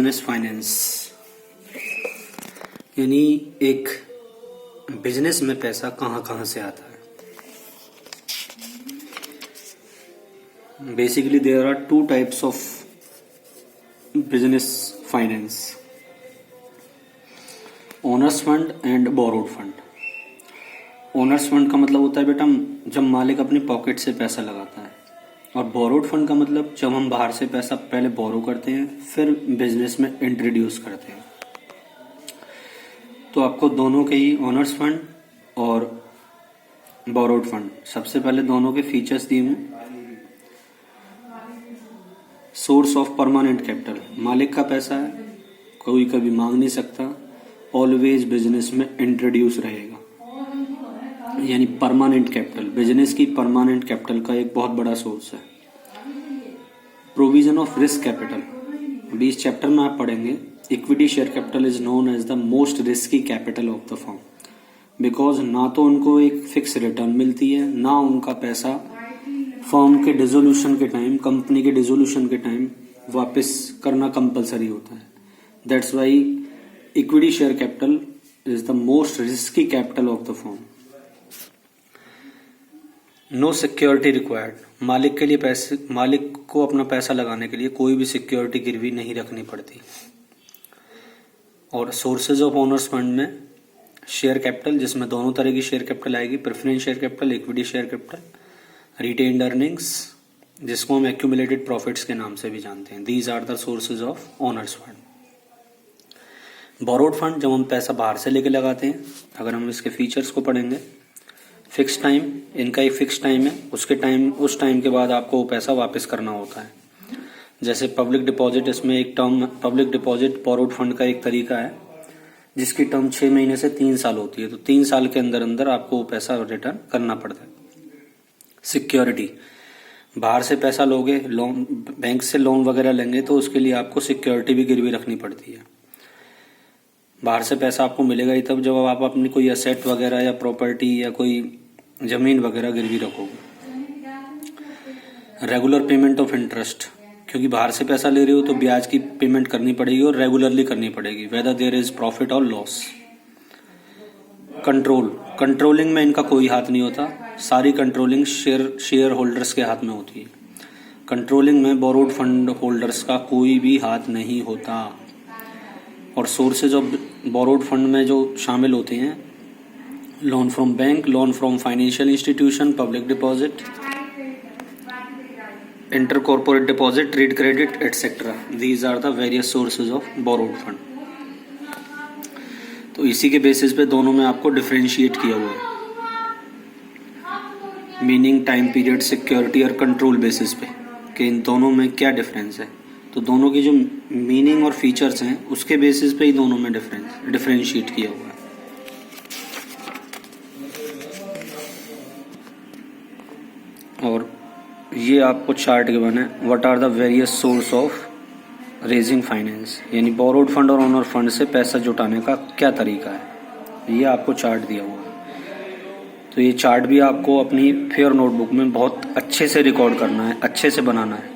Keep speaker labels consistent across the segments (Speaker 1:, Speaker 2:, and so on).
Speaker 1: Business finance यानी एक business में पैसा कहाँ कहाँ से आता है। Basically there are two types of business finance, owners fund and borrowed fund. Owners fund का मतलब होता है बेटा जब मालिक अपनी पॉकेट से पैसा लगाता है, और बोरोड फंड का मतलब जब हम बाहर से पैसा पहले बोरो करते हैं फिर बिजनेस में इंट्रोड्यूस करते हैं। तो आपको दोनों के ही ओनर्स फंड और बोरोड फंड, सबसे पहले दोनों के फीचर्स दिए हैं। सोर्स ऑफ परमानेंट कैपिटल, मालिक का पैसा है, कोई कभी मांग नहीं सकता, ऑलवेज बिजनेस में इंट्रोड्यूस रहेगा, यानी परमानेंट कैपिटल, बिजनेस की परमानेंट कैपिटल का एक बहुत बड़ा सोर्स है। प्रोविजन ऑफ रिस्क कैपिटल, अभी इस चैप्टर में आप पढ़ेंगे equity share capital is known as the most risky capital of the firm, because ना तो उनको एक फिक्स रिटर्न मिलती है, ना उनका पैसा फर्म के डिसोल्यूशन के टाइम, कंपनी के डिसोल्यूशन के टाइम वापस करना कंपलसरी होता है। That's why equity share capital is the most risky capital of the firm. No security required, मालिक के लिए मालिक को अपना पैसा लगाने के लिए कोई भी सिक्योरिटी गिरवी नहीं रखनी पड़ती। और सोर्सेज ऑफ ओनर्स फंड में शेयर कैपिटल, जिसमें दोनों तरह की शेयर कैपिटल आएगी, preference share capital, equity share capital, retained earnings, जिसको हम एक्यूमुलेटेड प्रॉफिट्स के नाम से भी जानते हैं। These are the sources of owners fund. Borrowed fund जब हम पैसा बाहर से लेके लगाते हैं, अगर हम इसके फीचर्स को पढ़ेंगे, फिक्स टाइम, इनका एक फिक्स टाइम है, उस टाइम के बाद आपको वो पैसा वापस करना होता है। जैसे पब्लिक डिपॉजिट, इसमें एक term public deposit borrowed fund का एक तरीका है जिसकी टर्म 6 महीने से 3 साल होती है। तो 3 साल के अंदर अंदर आपको वो पैसा रिटर्न करना पड़ता है। सिक्योरिटी, बाहर से पैसा लोगे, लोन बैंक से लोन वगैरह लेंगे तो उसके लिए आपको सिक्योरिटी भी गिरवी रखनी पड़ती है। बाहर से पैसा आपको मिलेगा ही तब जब आप अपनी कोई एसेट वगैरह या प्रॉपर्टी या कोई जमीन वगैरह गिरवी रखोगे। रेगुलर पेमेंट ऑफ इंटरेस्ट, क्योंकि बाहर से पैसा ले रहे हो तो ब्याज की पेमेंट करनी पड़ेगी और रेगुलरली करनी पड़ेगी, वेदर देयर इज प्रॉफिट और लॉस। कंट्रोलिंग में इनका कोई हाथ नहीं होता, सारी कंट्रोलिंग शेयर होल्डर्स के हाथ में होती है। कंट्रोलिंग में बोरोड फंड होल्डर्स का कोई भी हाथ नहीं होता। और सोर्सेज ऑफ बोरोड फंड में जो शामिल होते हैं, loan from bank, loan from financial institution, public deposit, inter corporate deposit, trade credit etcetera. These are the various sources of borrowed fund. तो इसी के बेसिस पे दोनों में आपको डिफरेंशिएट किया हुआ है, मीनिंग, टाइम पीरियड, सिक्योरिटी और कंट्रोल बेसिस पे कि इन दोनों में क्या डिफरेंस है। तो दोनों की जो मीनिंग और फीचर्स हैं उसके बेसिस पे ही दोनों में डिफरेंशिएट किया हुआ है। और ये आपको चार्ट के बने, what are the various source of raising finance, यानी बोरोड फंड और ओनर फंड से पैसा जुटाने का क्या तरीका है, ये आपको चार्ट दिया हुआ है। तो ये चार्ट भी आपको अपनी फेयर नोटबुक में बहुत अच्छे से रिकॉर्ड करना है, अच्छे से बनाना है,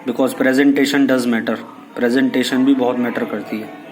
Speaker 1: because presentation does matter, presentation भी बहुत मैटर करती है।